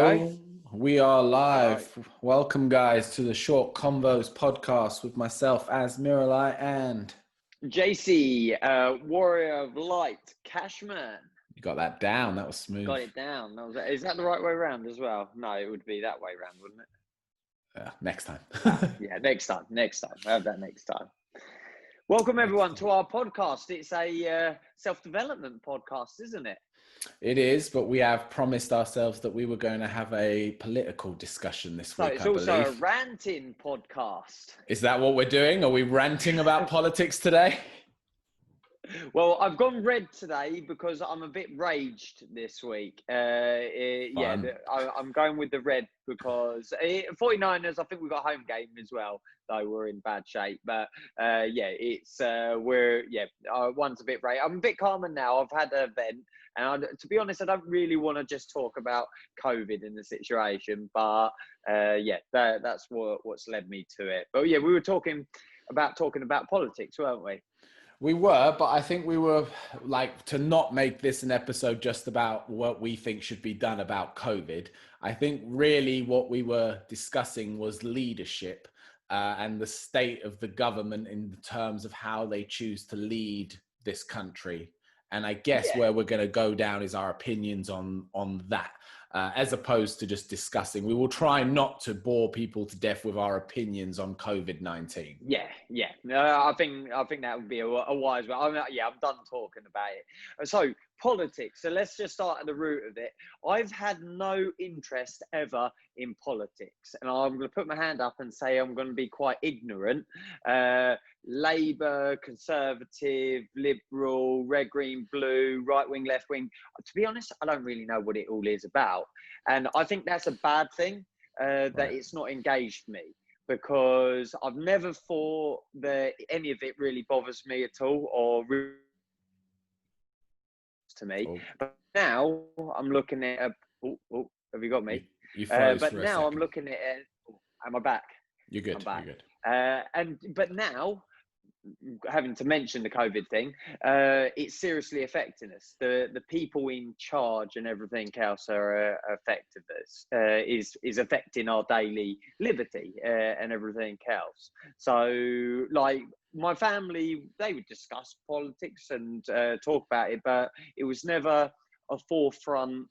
go. Hello, we are All right. live. Welcome, guys, to the Short Convos podcast with myself as Miralai and JC, Warrior of Light, Cashman. you got that down. That was smooth. Got it down. Is that the right way around as well? No, it would be that way around, wouldn't it? Next time. Yeah, next time. We'll have that next time. Welcome, everyone, to our podcast. It's a self-development podcast, isn't it? It is, but we have promised ourselves that we were going to have a political discussion this week, It's I also believe. a ranting podcast. Is that what we're doing? Are we ranting about politics today? Well, I've gone red today because I'm a bit raged this week. I'm going with the red because 49ers, I think we've got a home game as well, though we're in bad shape. But one's a bit raged. I'm a bit calmer now. I've had an event. And to be honest, I don't really want to just talk about COVID in the situation. But that's what's led me to it. But yeah, we were talking about politics, weren't we? We were, but I think we were like to not make this an episode just about what we think should be done about COVID. I think really what we were discussing was leadership and the state of the government in terms of how they choose to lead this country. And I guess where we're going to go down is our opinions on that, as opposed to just discussing. We will try not to bore people to death with our opinions on COVID-19. Yeah. I think that would be a wise way. I'm done talking about it. So politics. So let's just start at the root of it. I've had no interest ever in politics, and I'm going to put my hand up and say I'm going to be quite ignorant. Labour, Conservative, Liberal, red, green, blue, right wing, left wing. To be honest, I don't really know what it all is about. And I think that's a bad thing, that it's not engaged me, because I've never thought that any of it really bothers me at all or to me. Oh. But now I'm looking at have you got me? You froze but for a now second. I'm looking at it. Am I back? You're good. I'm back. You're good. But now, having to mention the COVID thing, it's seriously affecting us. The people in charge and everything else are affecting us. Is affecting our daily liberty and everything else. So, like my family, they would discuss politics and talk about it, but it was never a forefront.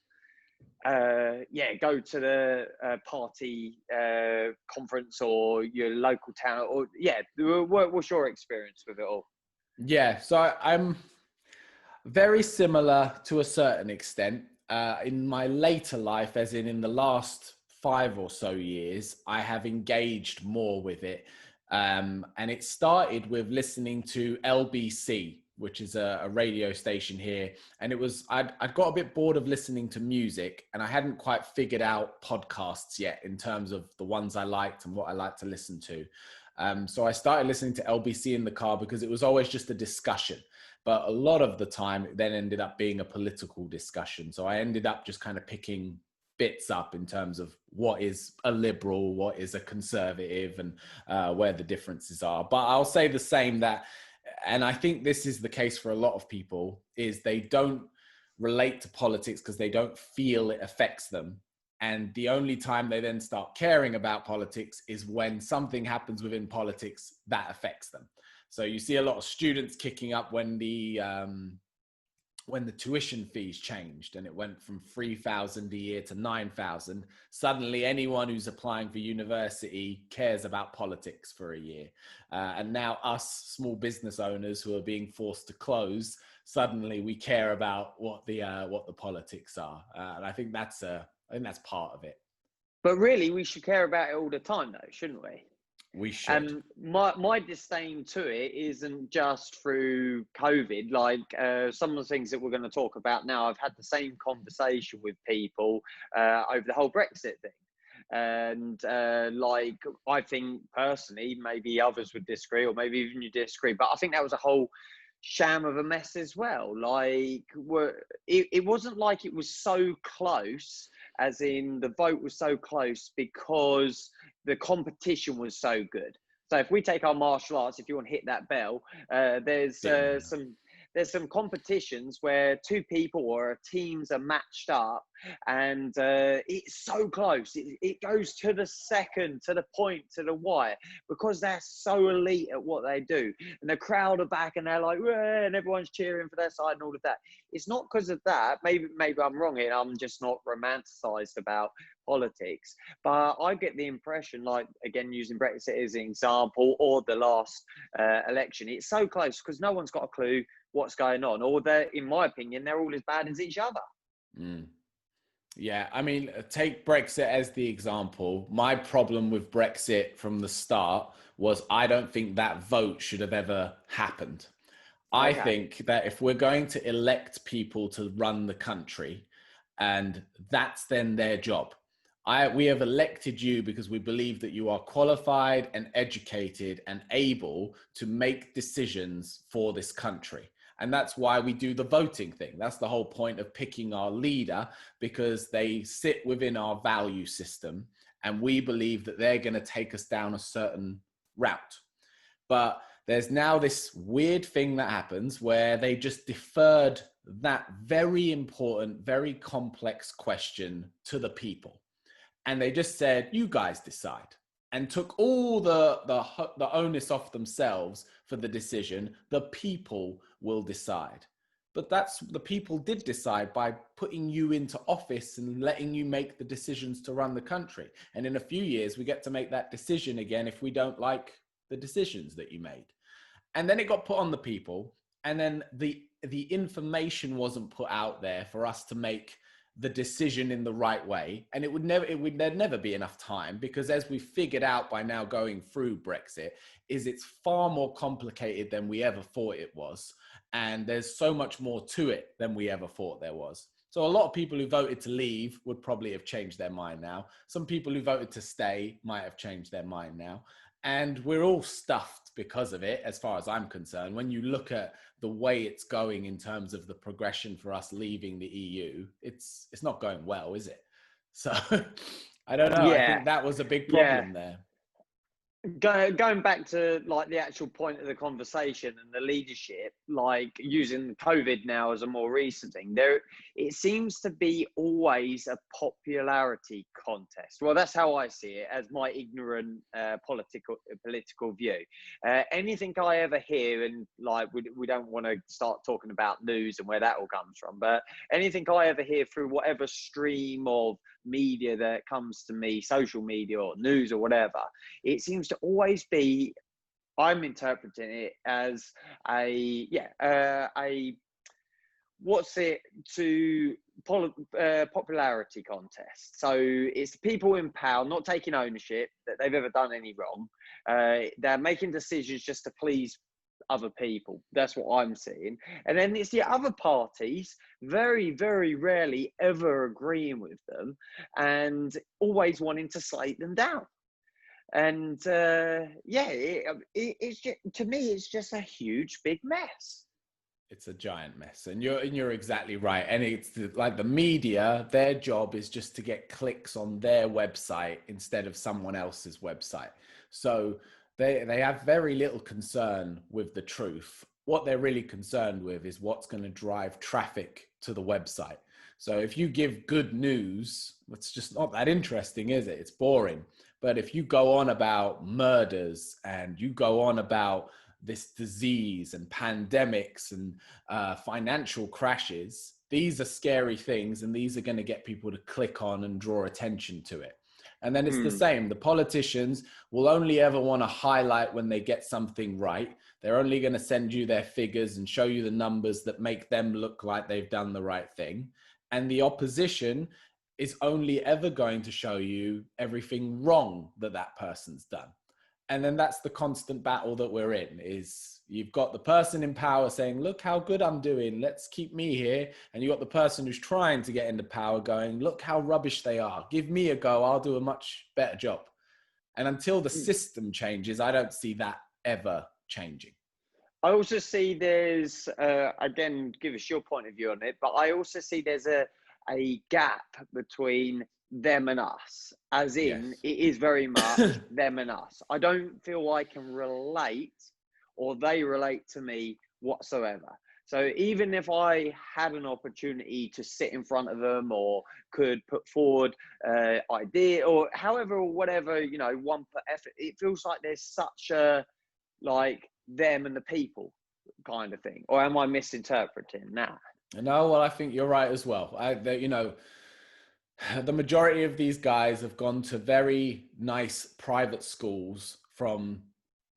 Go to the party conference or your local town, or what's your experience with it all? So I'm very similar to a certain extent. In my later life, as in the last 5 or so years, I have engaged more with it, and it started with listening to LBC, which is a radio station here. And I'd got a bit bored of listening to music, and I hadn't quite figured out podcasts yet in terms of the ones I liked and what I liked to listen to. So I started listening to LBC in the car because it was always just a discussion. But a lot of the time it then ended up being a political discussion. So I ended up just kind of picking bits up in terms of what is a liberal, what is a conservative, and where the differences are. But I'll say the same and I think this is the case for a lot of people, is they don't relate to politics because they don't feel it affects them. And the only time they then start caring about politics is when something happens within politics that affects them. So you see a lot of students kicking up when the tuition fees changed and it went from 3,000 a year to 9,000. Suddenly anyone who's applying for university cares about politics for a year. And now us small business owners who are being forced to close, suddenly we care about what the politics are. And I think that's part of it. But really, we should care about it all the time, though, shouldn't we? We should. And my disdain to it isn't just through COVID. Like some of the things that we're going to talk about now, I've had the same conversation with people over the whole Brexit thing. And I think personally, maybe others would disagree, or maybe even you disagree, but I think that was a whole sham of a mess as well. Like it wasn't like it was so close, as in the vote was so close because the competition was so good. So if we take our martial arts, if you want to hit that bell, there's there's some competitions where two people or teams are matched up, and it's so close. It goes to the second, to the point, to the wire, because they're so elite at what they do. And the crowd are back and they're like, and everyone's cheering for their side and all of that. It's not because of that. Maybe I'm wrong here. I'm just not romanticized about politics. But I get the impression, like, again, using Brexit as an example, or the last election, it's so close because no one's got a clue what's going on, or in my opinion, they're all as bad as each other. Yeah, I mean, take Brexit as the example. My problem with Brexit from the start was I don't think that vote should have ever happened. I think that if we're going to elect people to run the country, and that's then their job. We have elected you because we believe that you are qualified and educated and able to make decisions for this country. And that's why we do the voting thing. That's the whole point of picking our leader, because they sit within our value system and we believe that they're going to take us down a certain route. But there's now this weird thing that happens where they just deferred that very important, very complex question to the people. And they just said, you guys decide, and took all the onus off themselves for the decision. The people will decide. But the people did decide by putting you into office and letting you make the decisions to run the country. And in a few years, we get to make that decision again if we don't like the decisions that you made. And then it got put on the people, and then the information wasn't put out there for us to make the decision in the right way. And there'd never be enough time, because as we figured out by now going through Brexit, it's far more complicated than we ever thought it was. And there's so much more to it than we ever thought there was. So a lot of people who voted to leave would probably have changed their mind now. Some people who voted to stay might have changed their mind now. And we're all stuffed because of it, as far as I'm concerned. When you look at the way it's going in terms of the progression for us leaving the EU, it's not going well, is it? So I don't know. I think that was a big problem there. Going back to like the actual point of the conversation and the leadership, like using COVID now as a more recent thing, it seems to be always a popularity contest. Well, that's how I see it, as my ignorant political view. Anything I ever hear, and like we don't want to start talking about news and where that all comes from, but anything I ever hear through whatever stream of media that comes to me, social media or news or whatever, it seems to always be, I'm interpreting it as popularity contest. So it's people in power not taking ownership that they've ever done any wrong. They're making decisions just to please other people. That's what I'm seeing. And then it's the other parties very, very rarely ever agreeing with them and always wanting to slate them down. And it's just, to me, it's just a huge big mess. It's a giant mess, and you're exactly right. And it's like the media, their job is just to get clicks on their website instead of someone else's website. So they have very little concern with the truth. What they're really concerned with is what's going to drive traffic to the website. So if you give good news, it's just not that interesting, is it? It's boring. But if you go on about murders and you go on about this disease and pandemics and financial crashes, these are scary things, and these are going to get people to click on and draw attention to it. And then it's the same. The politicians will only ever want to highlight when they get something right. They're only going to send you their figures and show you the numbers that make them look like they've done the right thing. And the opposition is only ever going to show you everything wrong that person's done. And then that's the constant battle that we're in, is you've got the person in power saying, look how good I'm doing, let's keep me here. And you've got the person who's trying to get into power going, look how rubbish they are, give me a go, I'll do a much better job. And until the system changes, I don't see that ever changing. I also see there's, again, give us your point of view on it, but I also see there's a gap between them and us, as in It is very much them and us. I don't feel I can relate, or they relate to me whatsoever. So even if I had an opportunity to sit in front of them or could put forward idea or however or whatever, you know, one per effort, it feels like there's such a like them and the people kind of thing. Or am I misinterpreting that? No, well, I think you're right as well. You know, the majority of these guys have gone to very nice private schools from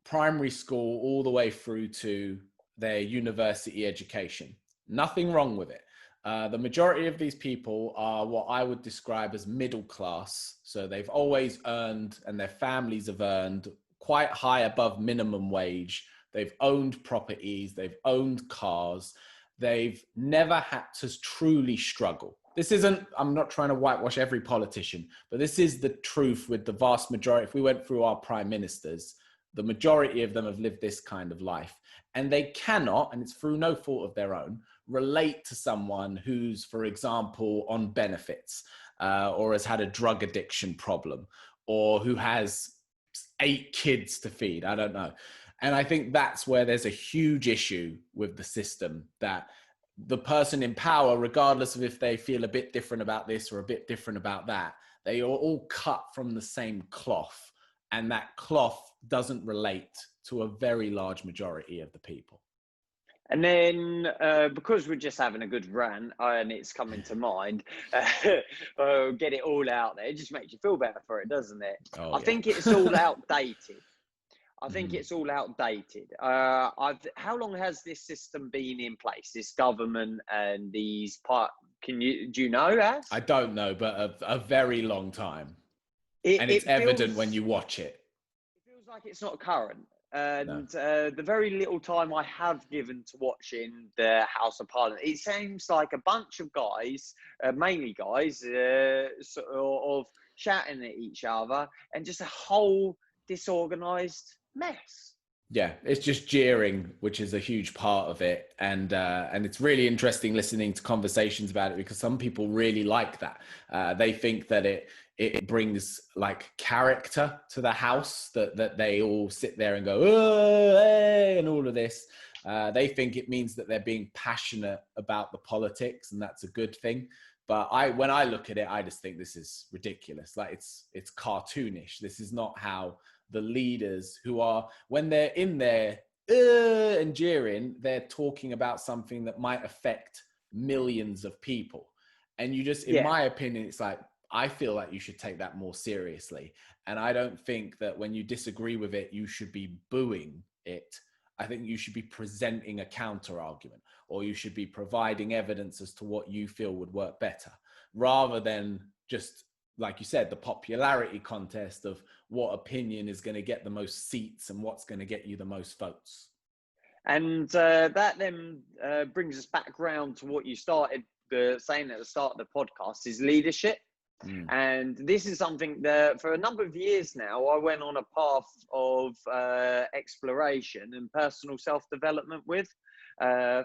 primary school all the way through to their university education. Nothing wrong with it. The majority of these people are what I would describe as middle class. So they've always earned, and their families have earned quite high above minimum wage. They've owned properties, they've owned cars. They've never had to truly struggle. This isn't, I'm not trying to whitewash every politician, but this is the truth with the vast majority. If we went through our prime ministers, the majority of them have lived this kind of life. And they cannot, and it's through no fault of their own, relate to someone who's, for example, on benefits or has had a drug addiction problem or who has 8 kids to feed. I don't know. And I think that's where there's a huge issue with the system, that the person in power, regardless of if they feel a bit different about this or a bit different about that, they are all cut from the same cloth. And that cloth doesn't relate to a very large majority of the people. And then, because we're just having a good rant and it's coming to mind, get it all out there. It just makes you feel better for it, doesn't it? I think it's all outdated. I think it's all outdated. How long has this system been in place? This government and these do you know that? I don't know, but a very long time. And it's evident when you watch it. It feels like it's not current. And No. The very little time I have given to watching the House of Parliament, it seems like a bunch of guys, mainly guys, sort of shouting at each other and just a whole disorganized mess. Yeah, it's just jeering, which is a huge part of it. And it's really interesting listening to conversations about it, because some people really like that. They think that it brings like character to the house, that they all sit there and go, oh, hey, and all of this. They think it means that they're being passionate about the politics, and that's a good thing. But when I look at it, I just think this is ridiculous. Like it's cartoonish. This is not how the leaders who are, when they're in there and jeering, they're talking about something that might affect millions of people. And you just, in my opinion, it's like, I feel like you should take that more seriously. And I don't think that when you disagree with it, you should be booing it. I think you should be presenting a counter argument, or you should be providing evidence as to what you feel would work better, rather than just, like you said, the popularity contest of what opinion is going to get the most seats and what's going to get you the most votes. And that then brings us back round to what you started saying at the start of the podcast, is leadership. And this is something that for a number of years now, I went on a path of exploration and personal self-development with.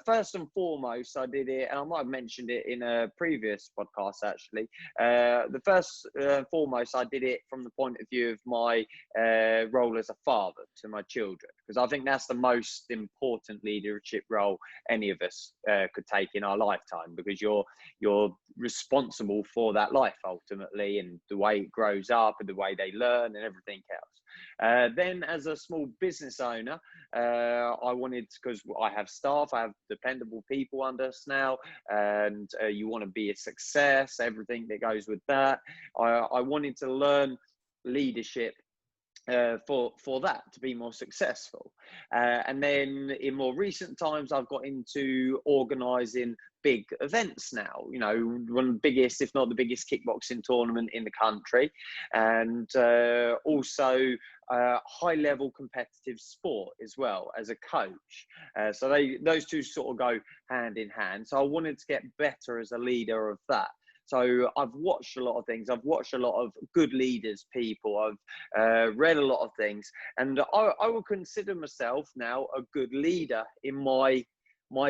First and foremost, I did it, and I might have mentioned it in a previous podcast actually. The first and foremost, I did it from the point of view of my role as a father to my children, because I think that's the most important leadership role any of us could take in our lifetime, because you're responsible for that life ultimately, and the way it grows up and the way they learn and everything else. Then as a small business owner, I wanted, because I have staff, I have dependable people under us now, and you want to be a success, everything that goes with that. I wanted to learn leadership for that, to be more successful. And then in more recent times, I've got into organising big events now, you know, one of the biggest, if not the biggest, kickboxing tournament in the country, and also high level competitive sport as well as a coach. So those two sort of go hand in hand. So I wanted to get better as a leader of that. So I've watched a lot of things. I've watched a lot of good leaders, people. I've read a lot of things, and I would consider myself now a good leader in my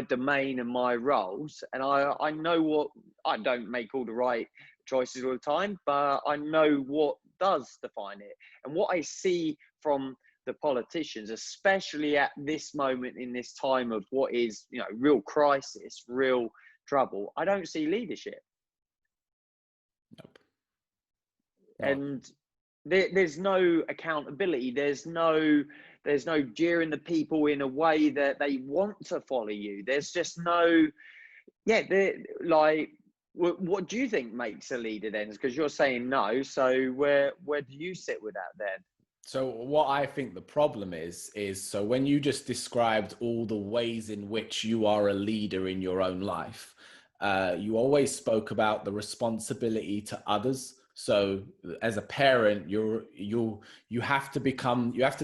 domain and my roles. And I know what, I don't make all the right choices all the time, but I know what does define it. And what I see from the politicians, especially at this moment in this time of what is, real crisis, real trouble. I don't see leadership. Nope. And there's no accountability. There's no jeering the people in a way that they want to follow you. There's just no, like, what do you think makes a leader then? Because you're saying no. So where do you sit with that then? So what I think the problem is so when you just described all the ways in which you are a leader in your own life, you always spoke about the responsibility to others. So as a parent, you have to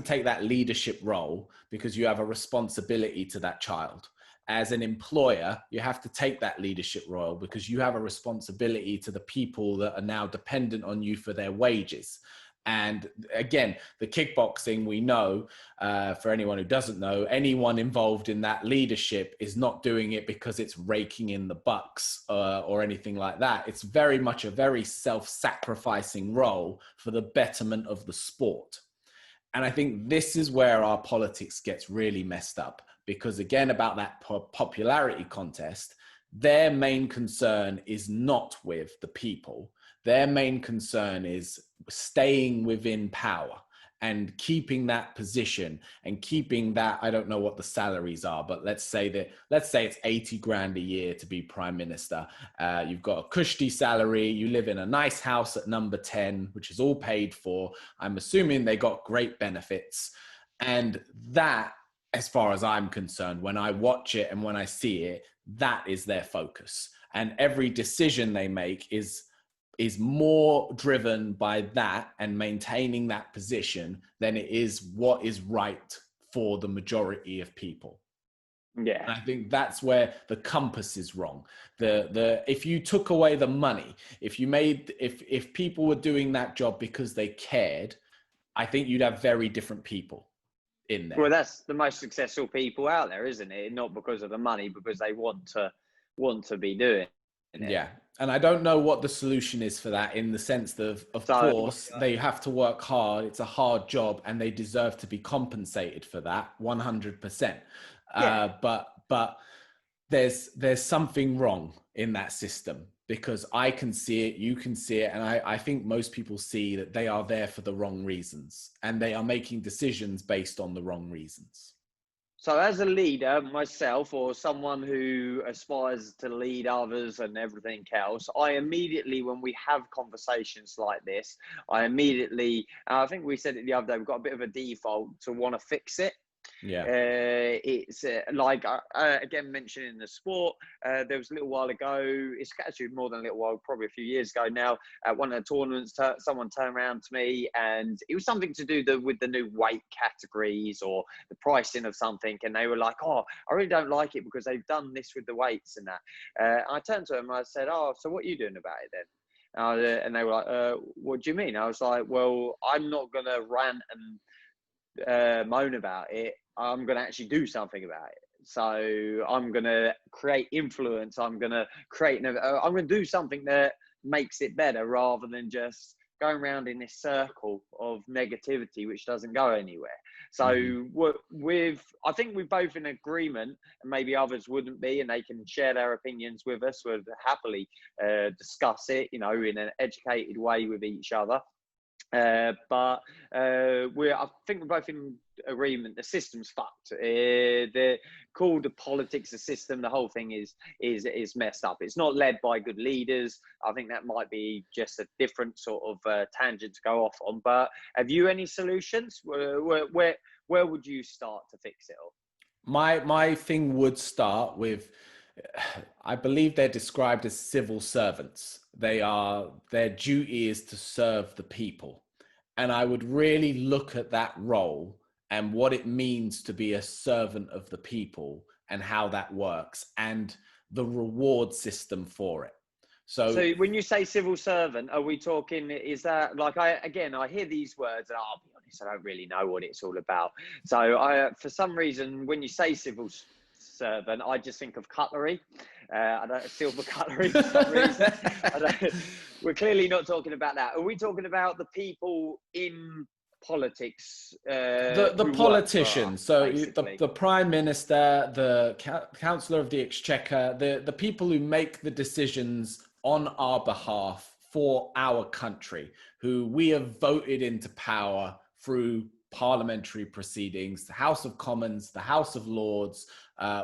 take that leadership role because you have a responsibility to that child. As an employer, you have to take that leadership role because you have a responsibility to the people that are now dependent on you for their wages. And again, the kickboxing, we know, for anyone who doesn't know, anyone involved in that leadership is not doing it because it's raking in the bucks or anything like that. It's very much a very self-sacrificing role for the betterment of the sport. And I think this is where our politics gets really messed up, because again, about that popularity contest, their main concern is not with the people. Their main concern is staying within power and keeping that position and keeping that, I don't know what the salaries are, but let's say it's 80 grand a year to be prime minister. You've got a cushy salary. You live in a nice house at number 10, which is all paid for. I'm assuming they got great benefits. And that, as far as I'm concerned, when I watch it and when I see it, that is their focus. And every decision they make is more driven by that and maintaining that position than it is what is right for the majority of people. Yeah. And I think that's where the compass is wrong. If you took away the money, if people were doing that job because they cared, I think you'd have very different people in there. Well, that's the most successful people out there, isn't it? Not because of the money, because they want to be doing it. Yeah. And I don't know what the solution is for that, in the sense of course, they have to work hard. It's a hard job and they deserve to be compensated for that 100%. Yeah. But there's something wrong in that system, because I can see it, you can see it. And I think most people see that they are there for the wrong reasons and they are making decisions based on the wrong reasons. So as a leader myself, or someone who aspires to lead others and everything else, I immediately, when we have conversations like this, I think we said it the other day, we've got a bit of a default to want to fix it. Yeah. It's like, again, mentioning the sport, there was a little while ago, it's actually more than a little while, probably a few years ago now, at one of the tournaments, someone turned around to me and it was something to do with the new weight categories or the pricing of something. And they were like, oh, I really don't like it because they've done this with the weights and that. I turned to them and I said, oh, so what are you doing about it then? And they were like, what do you mean? I was like, well, I'm not going to rant and moan about it. I'm going to actually do something about it. So I'm going to create influence. I'm going to do something that makes it better, rather than just going around in this circle of negativity, which doesn't go anywhere. So I think we're both in agreement, and maybe others wouldn't be, and they can share their opinions with us. We'll happily discuss it, in an educated way with each other. But I think we're both in agreement. The system's fucked. They're called the politics, the system. The whole thing is messed up. It's not led by good leaders. I think that might be just a different sort of tangent to go off on. But have you any solutions? Where would you start to fix it all? My thing would start with, I believe they're described as civil servants. Their duty is to serve the people. And I would really look at that role and what it means to be a servant of the people and how that works and the reward system for it. So when you say civil servant, are we talking, is that like, I hear these words and I'll be honest, I don't really know what it's all about. So for some reason, when you say civil servant, I just think of cutlery. I don't silver cutlery for some reason. We're clearly not talking about that. Are we talking about the people in politics The who work for us, politicians, so basically. the prime minister, the councillor of the exchequer, the people who make the decisions on our behalf for our country, who we have voted into power through parliamentary proceedings, the House of Commons, the House of Lords,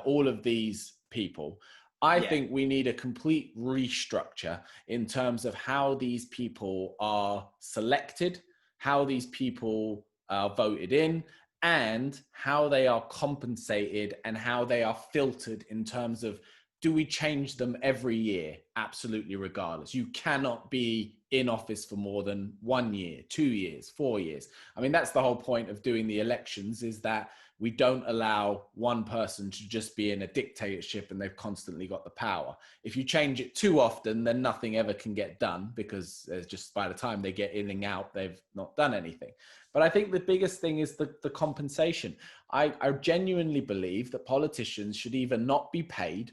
all of these people. I Yeah, think we need a complete restructure in terms of how these people are selected, how these people are voted in, and how they are compensated and how they are filtered in terms of, do we change them every year? Absolutely, regardless. You cannot be in office for more than 1 year, 2 years, 4 years. I mean, that's the whole point of doing the elections, is that we don't allow one person to just be in a dictatorship and they've constantly got the power. If you change it too often, then nothing ever can get done, because just by the time they get in and out, they've not done anything. But I think the biggest thing is the compensation. I genuinely believe that politicians should either not be paid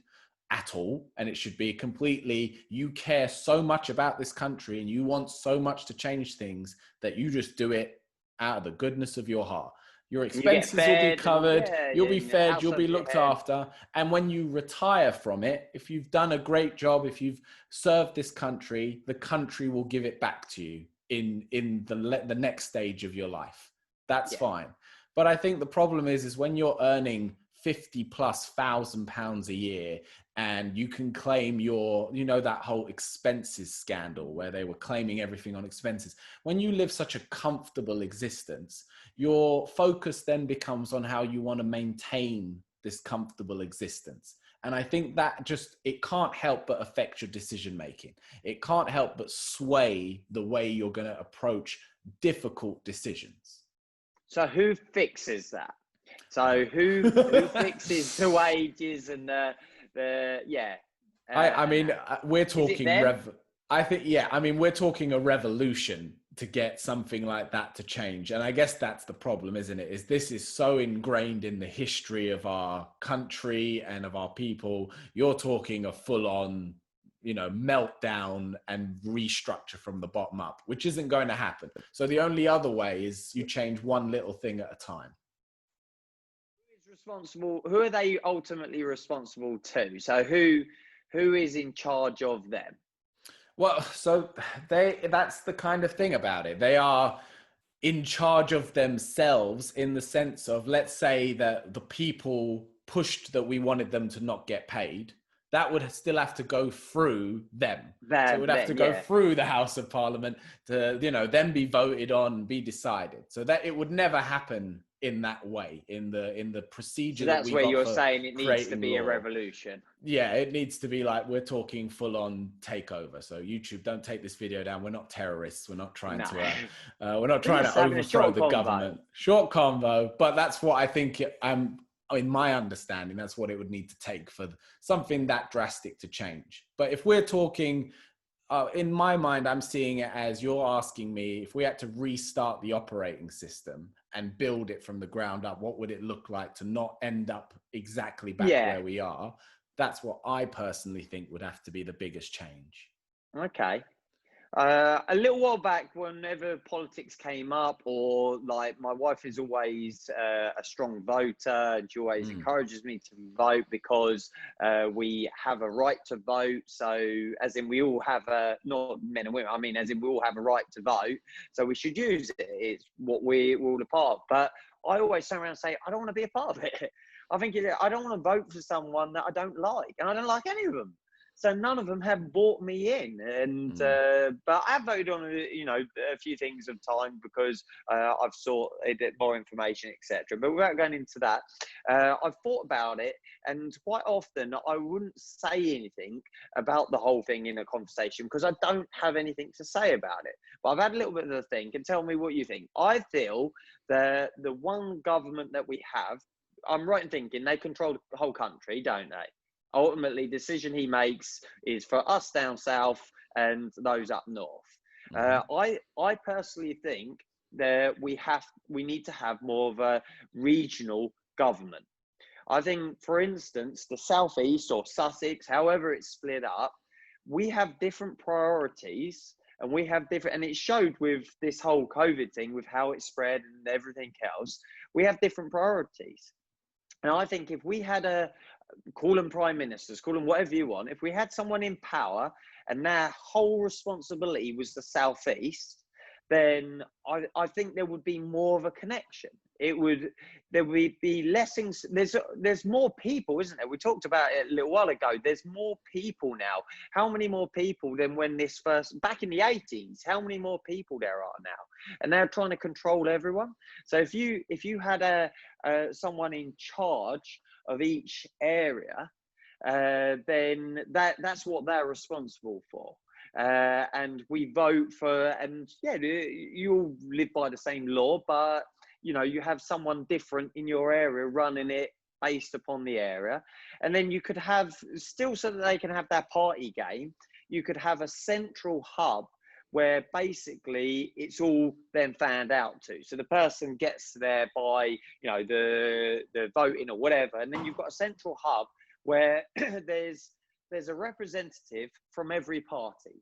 at all, and it should be completely, you care so much about this country and you want so much to change things that you just do it out of the goodness of your heart. Your you get expenses will be fed, and covered, yeah, you'll be and your fed, house you'll be over your looked head. after. And when you retire from it, if you've done a great job, if you've served this country, the country will give it back to you in the next stage of your life. That's Yeah, fine. But I think the problem is when you're earning 50,000+ pounds a year, and you can claim that whole expenses scandal where they were claiming everything on expenses. When you live such a comfortable existence, your focus then becomes on how you want to maintain this comfortable existence. And I think that it can't help but affect your decision making. It can't help but sway the way you're going to approach difficult decisions. so who fixes that? So who fixes the wages and the yeah? I And mean, we're is it talking them? I think, yeah, I mean, we're talking a revolution to get something like that to change. And I guess that's the problem, isn't it? Is this is so ingrained in the history of our country and of our people. You're talking a full on, meltdown and restructure from the bottom up, which isn't going to happen. So the only other way is you change one little thing at a time. Who is responsible? Who are they ultimately responsible to? So who is in charge of them? Well, so that's the kind of thing about it. They are in charge of themselves in the sense of, let's say that the people pushed that we wanted them to not get paid. That would still have to go through them. So it would have to go Yeah. through the House of Parliament to, then be voted on, be decided. So that it would never happen in that way, in the procedure So that that's we where got you're for saying it needs to creating be a law. revolution. Yeah, it needs to be like, we're talking full on takeover. So YouTube, don't take this video down. We're not terrorists. We're not trying No. we're not We're trying just to having a overthrow short the convo. government. Short convo, but that's what I think. In my understanding, that's what it would need to take for something that drastic to change. But if we're talking, in my mind, I'm seeing it as, you're asking me, if we had to restart the operating system and build it from the ground up, what would it look like to not end up exactly back Yeah. where we are? That's what I personally think would have to be the biggest change. Okay. A little while back, whenever politics came up, or like, my wife is always a strong voter, and she always encourages me to vote because we have a right to vote. So, as in, we all have not men and women, I mean, as in, we all have a right to vote. So we should use it. It's what we're all a part of. But I always turn around and say, I don't want to be a part of it. I think I don't want to vote for someone that I don't like, and I don't like any of them. So none of them have bought me in, and but I have voted on a few things of time because I've sought more information, etc. But without going into that, I've thought about it, and quite often I wouldn't say anything about the whole thing in a conversation because I don't have anything to say about it. But I've had a little bit of a think, and tell me what you think. I feel that the one government that we have, I'm right in thinking they control the whole country, don't they? Ultimately, the decision he makes is for us down south and those up north. I personally think that we need to have more of a regional government. I think, for instance, the southeast or Sussex, however it's split up, we have different priorities and we have different, and it showed with this whole COVID thing, with how it spread and everything else, we have different priorities. And I think if we had call them prime ministers, call them whatever you want, if we had someone in power and their whole responsibility was the southeast, then I think there would be more of a connection. There would be less things. There's more people, isn't there? We talked about it a little while ago. There's more people now. How many more people than when this first, back in the 80s, how many more people there are now? And they're trying to control everyone. So if you had someone in charge of each area, then that's what they're responsible for. And we vote for, and yeah, you all live by the same law, but you know, you have someone different in your area running it based upon the area. And then you could have, still so that they can have their party game, you could have a central hub where basically it's all then fanned out to. So the person gets there by, you know, the voting or whatever, and then you've got a central hub where there's a representative from every party.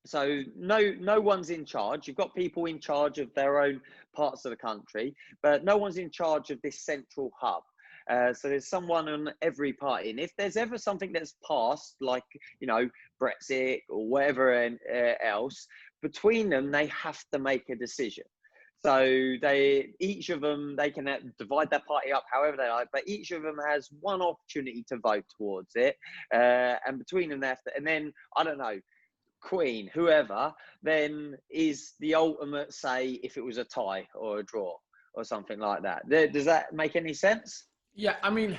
So no one's in charge. You've got people in charge of their own parts of the country, but no one's in charge of this central hub. So there's someone on every party. And if there's ever something that's passed, like, you know, Brexit or whatever else, between them, they have to make a decision. So each of them, they can divide their party up however they like, but each of them has one opportunity to vote towards it. And between them, they have to, and then, I don't know, Queen, whoever, then is the ultimate say if it was a tie or a draw or something like that. Does that make any sense? Yeah, I mean,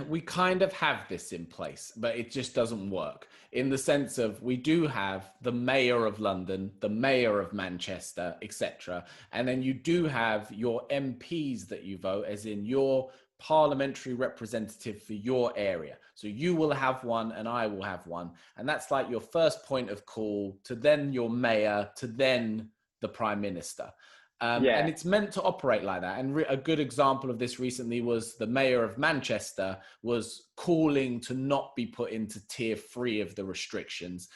we kind of have this in place, but it just doesn't work in the sense of we do have the mayor of London, the mayor of Manchester, etc. And then you do have your MPs that you vote, as in your parliamentary representative for your area. So you will have one and I will have one. And that's like your first point of call to then your mayor, to then the prime minister. And it's meant to operate like that. And a good example of this recently was the mayor of Manchester was calling to not be put into tier 3 of the restrictions.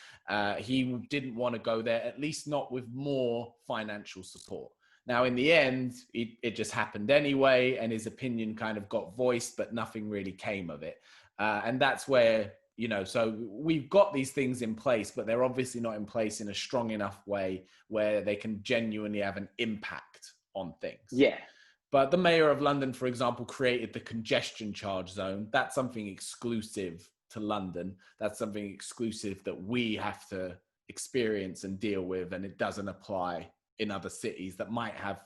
He didn't want to go there, at least not with more financial support. Now, in the end, it just happened anyway, and his opinion kind of got voiced, but nothing really came of it. And that's where, you know, so we've got these things in place, but they're obviously not in place in a strong enough way where they can genuinely have an impact on things. Yeah. But the mayor of London, for example, created the congestion charge zone. That's something exclusive to London. That's something exclusive that we have to experience and deal with, and it doesn't apply in other cities that might have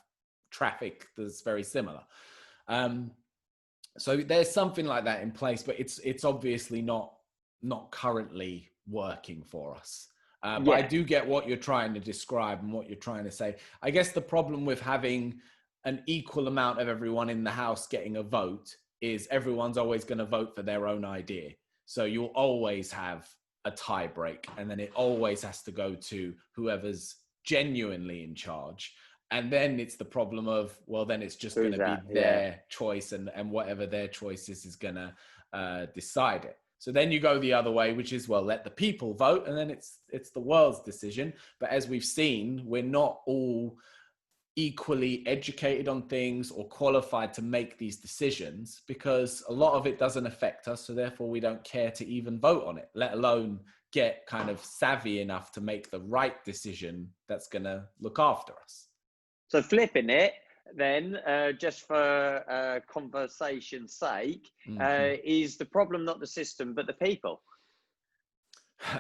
traffic that's very similar. So there's something like that in place, but it's obviously not currently working for us. But I do get what you're trying to describe and what you're trying to say. I guess the problem with having an equal amount of everyone in the house getting a vote is everyone's always going to vote for their own idea. So you'll always have a tie break, and then it always has to go to whoever's genuinely in charge. And then it's the problem of, well, then it's just going to be their choice, and whatever their choice is going to decide it. So then you go the other way, which is, well, let the people vote, and then it's the world's decision. But as we've seen, we're not all equally educated on things or qualified to make these decisions, because a lot of it doesn't affect us. So therefore we don't care to even vote on it, let alone get kind of savvy enough to make the right decision that's going to look after us. So flipping it then, just for conversation's sake, is the problem not the system, but the people?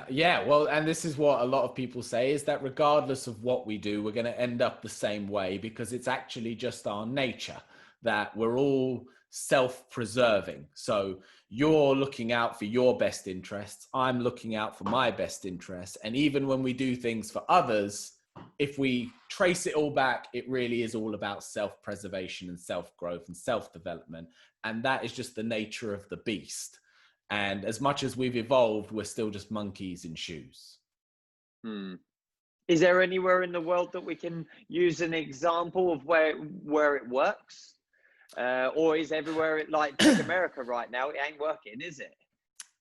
Yeah, well, and this is what a lot of people say, is that regardless of what we do, we're going to end up the same way, because it's actually just our nature that we're all self-preserving. So you're looking out for your best interests, I'm looking out for my best interests. And even when we do things for others, if we trace it all back, it really is all about self-preservation and self-growth and self-development. And that is just the nature of the beast. And as much as we've evolved, we're still just monkeys in shoes. Is there anywhere in the world that we can use an example of where it works? Or is everywhere, like take America right now, it ain't working, is it?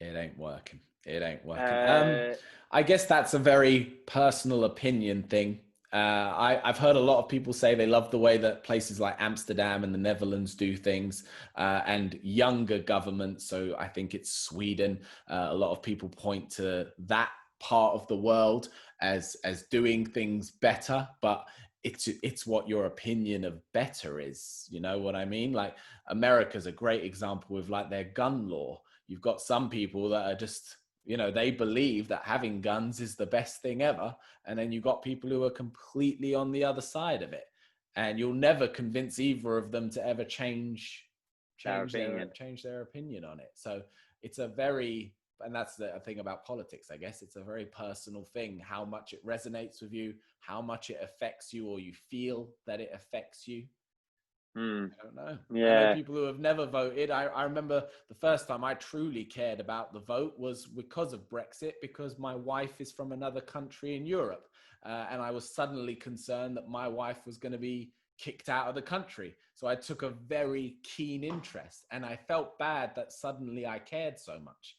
It ain't working. It ain't working. Uh, I guess that's a very personal opinion thing. I've heard a lot of people say they love the way that places like Amsterdam and the Netherlands do things, and younger governments. So I think it's Sweden. A lot of people point to that part of the world as doing things better, but it's what your opinion of better is. You know what I mean? Like America's a great example with like their gun law. You've got some people that are just, you know, they believe that having guns is the best thing ever. And then you got people who are completely on the other side of it. And you'll never convince either of them to ever change their opinion. their opinion on it. So it's a very, and that's the thing about politics, I guess. It's a very personal thing, how much it resonates with you, how much it affects you, or you feel that it affects you. I don't know. Yeah. I know people who have never voted. I remember the first time I truly cared about the vote was because of Brexit, because my wife is from another country in Europe. And I was suddenly concerned that my wife was going to be kicked out of the country. So I took a very keen interest, and I felt bad that suddenly I cared so much,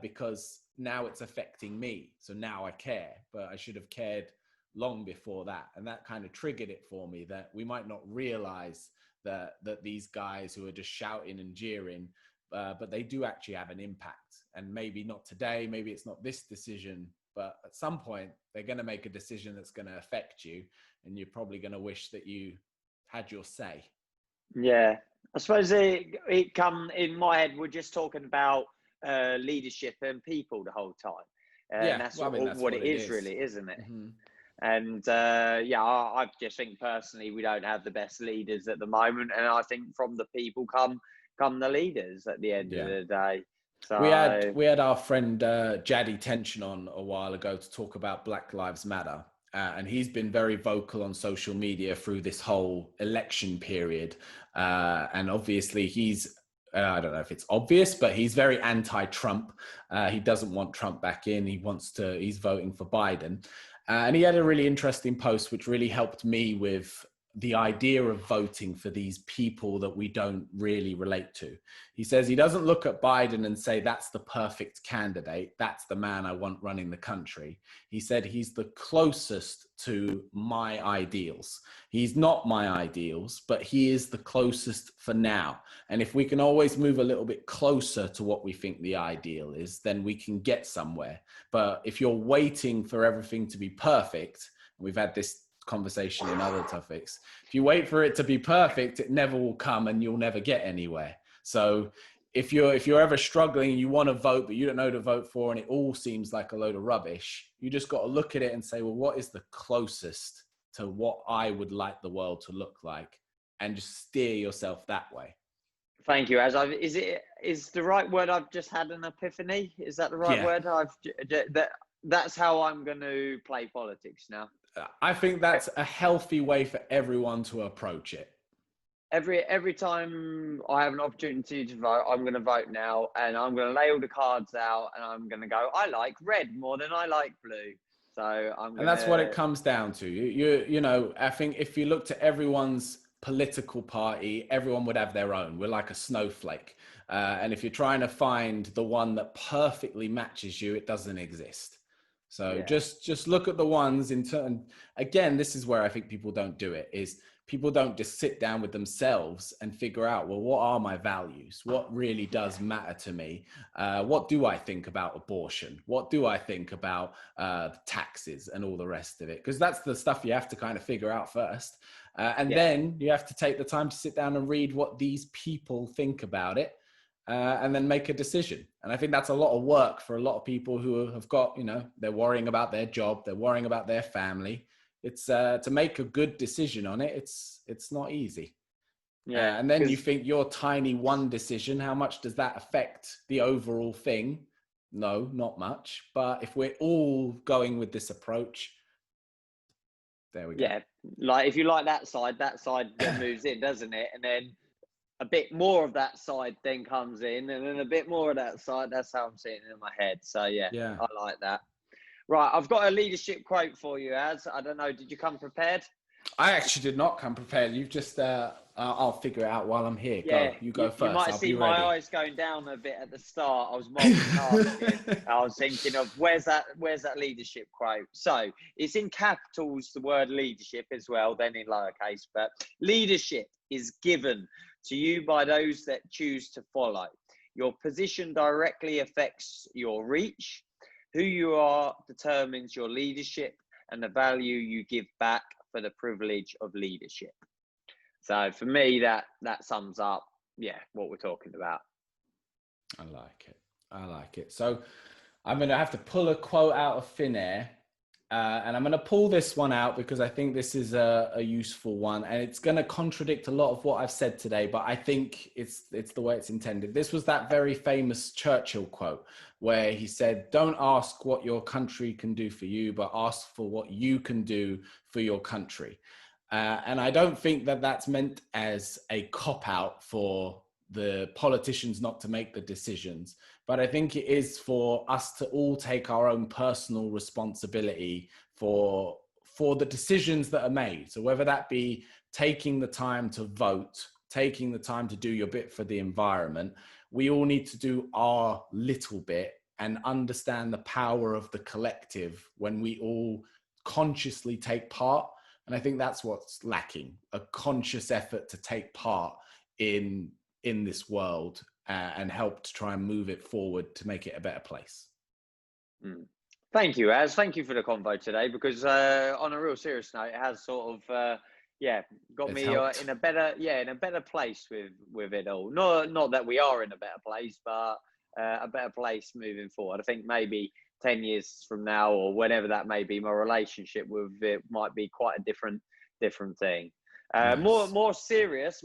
because now it's affecting me. So now I care, but I should have cared long before that. And that kind of triggered it for me, that we might not realize that these guys who are just shouting and jeering, but they do actually have an impact. And maybe not today, maybe it's not this decision, but at some point they're going to make a decision that's going to affect you, and you're probably going to wish that you had your say. Yeah, I suppose it come in my head. We're just talking about leadership and people the whole time, and that's, well, I mean, what, that's what it is, really, isn't it? Mm-hmm. And yeah, I just think personally we don't have the best leaders at the moment, and I think from the people come the leaders at the end of the day. So we had our friend Jaddy Tension on a while ago to talk about Black Lives Matter. And he's been very vocal on social media through this whole election period. And obviously he's, I don't know if it's obvious, but he's very anti-Trump. He doesn't want Trump back in. He's voting for Biden. And he had a really interesting post, which really helped me with the idea of voting for these people that we don't really relate to. He says he doesn't look at Biden and say, that's the perfect candidate. That's the man I want running the country. He said he's the closest to my ideals. He's not my ideals, but he is the closest for now. And if we can always move a little bit closer to what we think the ideal is, then we can get somewhere. But if you're waiting for everything to be perfect, we've had this conversation in other topics, if you wait for it to be perfect, it never will come and you'll never get anywhere. So if you're ever struggling and you want to vote but you don't know who to vote for and it all seems like a load of rubbish, you just got to look at it and say, well, what is the closest to what I would like the world to look like, and just steer yourself that way. Thank you. Is the right word? I've just had an epiphany. Is that the right word? That's how I'm going to play politics now. I think that's a healthy way for everyone to approach it. Every time I have an opportunity to vote, I'm going to vote now, and I'm going to lay all the cards out, and I'm going to go, I like red more than I like blue. So and that's what it comes down to. You know, I think if you looked at everyone's political party, everyone would have their own. We're like a snowflake. And if you're trying to find the one that perfectly matches you, it doesn't exist. So just look at the ones in turn. Again, this is where I think people don't do it, is people don't just sit down with themselves and figure out, well, what are my values? What really does matter to me? What do I think about abortion? What do I think about taxes and all the rest of it? Because that's the stuff you have to kind of figure out first. Then you have to take the time to sit down and read what these people think about it. And then make a decision. And I think that's a lot of work for a lot of people who have got, you know, they're worrying about their job, they're worrying about their family. It's to make a good decision on it. It's not easy. Yeah. And then you think your tiny one decision, how much does that affect the overall thing? No, not much. But if we're all going with this approach, there we go. Yeah. Like if you like that side then moves in, doesn't it? And then a bit more of that side then comes in, and then a bit more of that side. That's how I'm seeing it in my head. So yeah, I like that. Right, I've got a leadership quote for you, Az. I don't know, did you come prepared? I actually did not come prepared. You've just, I'll figure it out while I'm here. Yeah, Go. You go you first. might have I'll be seen my ready. eyes going down a bit at the start. I was multitasking. I was thinking of where's that leadership quote. So it's in capitals, the word leadership as well, then in lowercase. But leadership is given to you by those that choose to follow. Your position directly affects your reach. Who you are determines your leadership and the value you give back for the privilege of leadership. So for me, that sums up, what we're talking about. I like it. I like it. So I'm going to have to pull a quote out of thin air. And I'm going to pull this one out because I think this is a useful one. And it's going to contradict a lot of what I've said today, but I think it's the way it's intended. This was that very famous Churchill quote where he said, "Don't ask what your country can do for you, but ask for what you can do for your country." And I don't think that that's meant as a cop-out for the politicians not to make the decisions, but I think it is for us to all take our own personal responsibility for the decisions that are made. So whether that be taking the time to vote, taking the time to do your bit for the environment, we all need to do our little bit and understand the power of the collective when we all consciously take part. And I think that's what's lacking, a conscious effort to take part in this world and help to try and move it forward to make it a better place. Thank you, Az. Thank you for the convo today, because on a real serious note, it has sort of got It's me in a better place with it all. Not that we are in a better place, but a better place moving forward. I think maybe 10 years from now, or whenever that may be, my relationship with it might be quite a different thing. Nice. More serious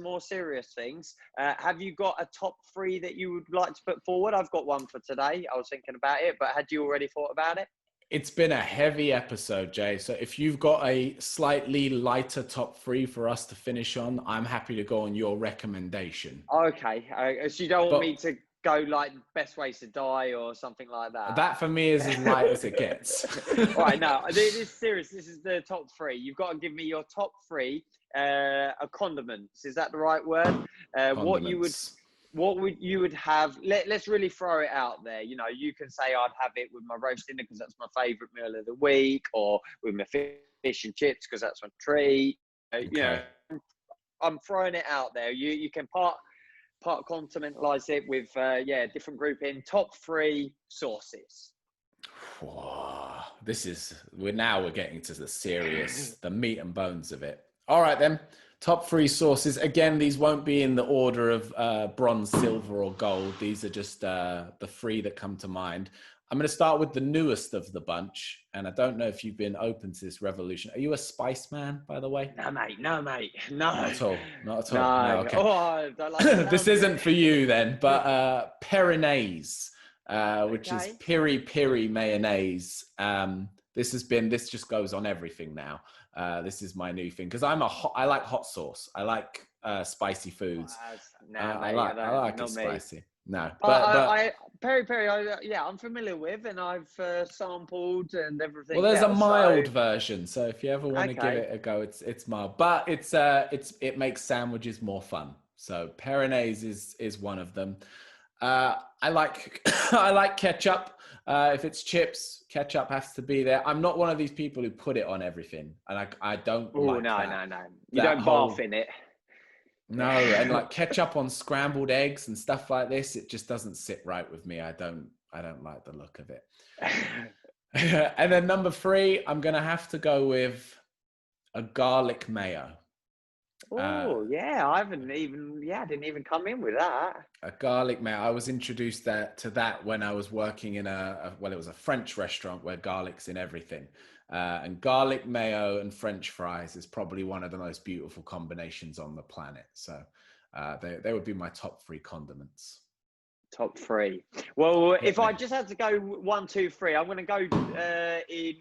things. Have you got a top 3 that you would like to put forward? I've got one for today. I was thinking about it, but had you already thought about it? It's been a heavy episode, Jay. So if you've got a slightly lighter top 3 for us to finish on, I'm happy to go on your recommendation. Okay. So you don't want me to go like best ways to die or something like that? That for me is as light as it gets. All right, now this is serious. This is the top 3. You've got to give me your top 3 condiments. Is that the right word? What you would have? Let's really throw it out there. You know, you can say I'd have it with my roast dinner because that's my favourite meal of the week, or with my fish and chips because that's my treat. Okay. You know, I'm throwing it out there. You can part condimentalize it with different grouping. Top 3 sauces. Whoa, we're getting to the serious, the meat and bones of it. All right then, top 3 sauces. Again, these won't be in the order of bronze, silver, or gold. These are just the 3 that come to mind. I'm going to start with the newest of the bunch, and I don't know if you've been open to this revolution. Are you a spice man, by the way? No, mate. No. Not at all. No. Okay. Oh, I don't like this isn't for you then, but Peronaise, which is piri piri mayonnaise. This just goes on everything now. This is my new thing because I like hot sauce. I like spicy foods. I like it spicy. No, but peri, I'm familiar with, and I've sampled and everything. Well, there's a mild version, so if you ever want to give it a go, it's mild, but it makes sandwiches more fun. So Peronaise is one of them. I like I like ketchup. If it's chips, ketchup has to be there. I'm not one of these people who put it on everything, and I don't like that. No. You don't bath in it. No, and like ketchup on scrambled eggs and stuff like this, it just doesn't sit right with me. I don't like the look of it. And then number 3, I'm gonna have to go with a garlic mayo. Oh I didn't even come in with that. A garlic mayo. I was introduced to that when I was working in it was a French restaurant where garlic's in everything. And garlic mayo and French fries is probably one of the most beautiful combinations on the planet. So they would be my top 3 condiments. Top 3. Well, if I just had to go 1, 2, 3, I'm going to go in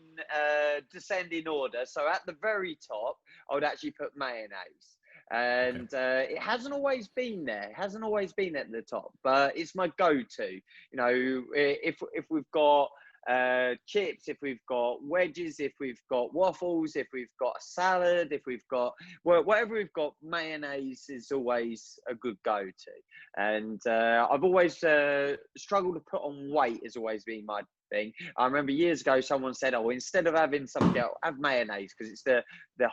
descending order. So at the very top, I would actually put mayonnaise. And it hasn't always been there. It hasn't always been at the top, but it's my go-to. You know, if we've got chips, if we've got wedges, if we've got waffles, if we've got a salad, if we've got whatever we've got, mayonnaise is always a good go-to. And I've always struggled to put on weight, has always been my thing. I remember years ago someone said, oh, instead of having something else, have mayonnaise because it's the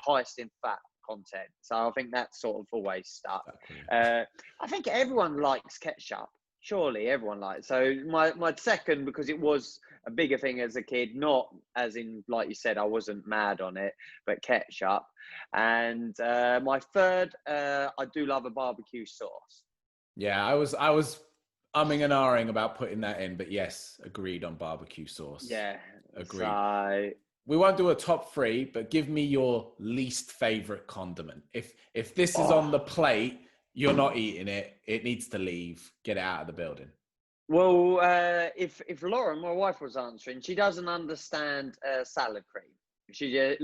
highest in fat content. So I think that's sort of always stuck. I think everyone likes ketchup. Surely everyone likes. So my second, because it was a bigger thing as a kid, not as in, like you said, I wasn't mad on it, but ketchup. And my third, I do love a barbecue sauce. Yeah, I was umming and ahhing about putting that in, but yes, agreed on barbecue sauce. Yeah, agreed. So we won't do a top 3, but give me your least favorite condiment. If this is on the plate, you're not eating it. It needs to leave. Get it out of the building. Well, if Lauren, my wife, was answering, she doesn't understand salad cream. She just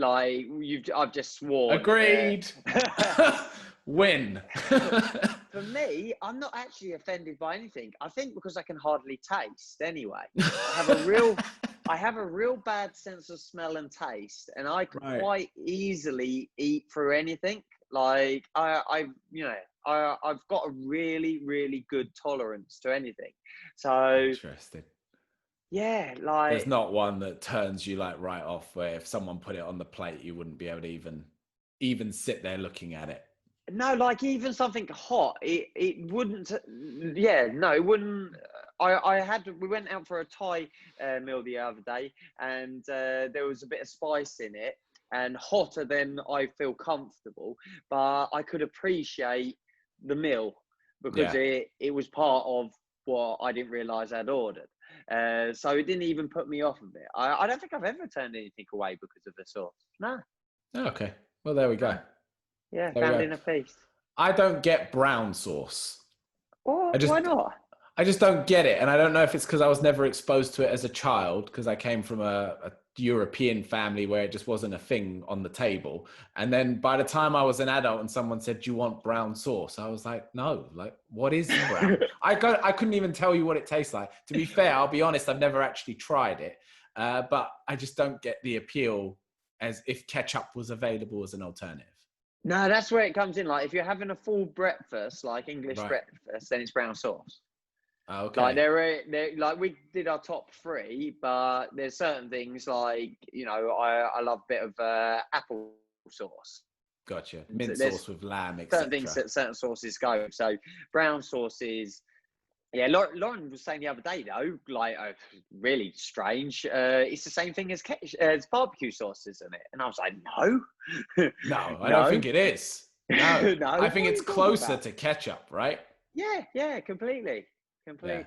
I've just sworn. Agreed. Win. For me, I'm not actually offended by anything. I think because I can hardly taste anyway. I have a real bad sense of smell and taste, and I can quite easily eat through anything. Like I've got a really, really good tolerance to anything. So interesting. Yeah, there's not one that turns you right off, where if someone put it on the plate, you wouldn't be able to even sit there looking at it. No, even something hot, it wouldn't. Yeah, no, it wouldn't. We went out for a Thai meal the other day, and there was a bit of spice in it, and hotter than I feel comfortable. But I could appreciate the meal because it was part of what I didn't realise I'd ordered. So it didn't even put me off of it. I don't think I've ever turned anything away because of the sauce. No. Okay. Well, there we go. Yeah, found in a piece. I don't get brown sauce. Why not? I just don't get it. And I don't know if it's because I was never exposed to it as a child, because I came from a European family where it just wasn't a thing on the table. And then by the time I was an adult and someone said, do you want brown sauce? I was like, no, what is brown? I couldn't even tell you what it tastes like. To be fair, I'll be honest, I've never actually tried it. But I just don't get the appeal as if ketchup was available as an alternative. No, that's where it comes in. Like if you're having a full breakfast, like English breakfast, then it's brown sauce. Okay. Like we did our top 3, but there's certain things like, I love a bit of apple sauce. Gotcha. Mint sauce with lamb, etc. Certain things that certain sauces go. So brown sauces. Yeah, Lauren was saying the other day though, really strange. It's the same thing as barbecue sauce, isn't it? And I was like, no. No, I don't think it is. No, no. I think it's closer to ketchup, right? Yeah, completely. Yeah.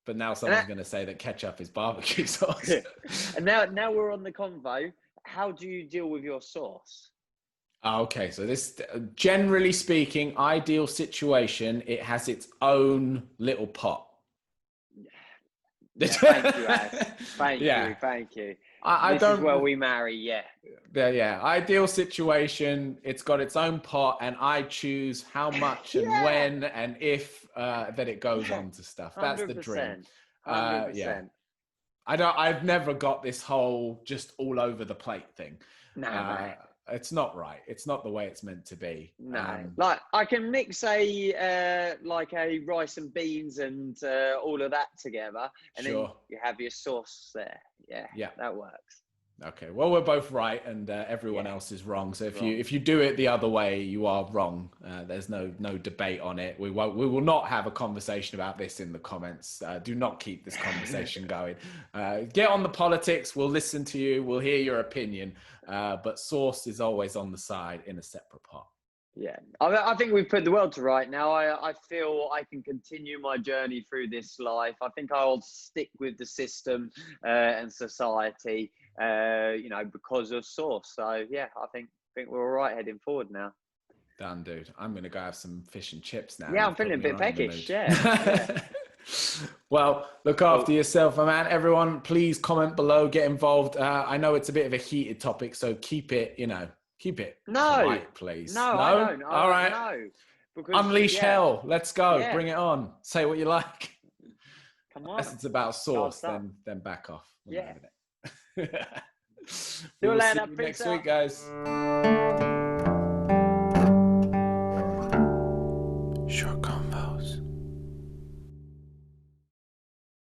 But now someone's going to say that ketchup is barbecue sauce. And now we're on the convo. How do you deal with your sauce? Okay, so this, generally speaking, ideal situation, it has its own little pot. Yeah, thank you, Az. Thank you. This is where we marry, yeah. Ideal situation, it's got its own pot, and I choose how much and when and if that it goes on to stuff. That's 100%. The dream. 100%. I've never got this whole just all over the plate thing. No. It's not right. It's not the way it's meant to be. No, I can mix a rice and beans and all of that together, and then you have your sauce there. Yeah, that works. Okay, well, we're both right, and everyone else is wrong. So if you do it the other way, you are wrong. There's no debate on it. We will not have a conversation about this in the comments. Do not keep this conversation going. Get on the politics. We'll listen to you. We'll hear your opinion. But sauce is always on the side in a separate pot. Yeah, I think we've put the world to right now. I feel I can continue my journey through this life. I think I'll stick with the system and society, because of sauce. So yeah, I think we're all right heading forward now. Done, dude. I'm gonna go have some fish and chips now. Yeah, I'm feeling a bit peckish. Yeah. Well, look after yourself, my man. Everyone, please comment below, get involved. I know it's a bit of a heated topic, so keep it polite, please. No. All right. No. Because, unleash hell. Let's go. Yeah. Bring it on. Say what you like. Come on. Unless it's about sauce, then back off. Yeah. We'll See you see later. you Peace next out. week, guys.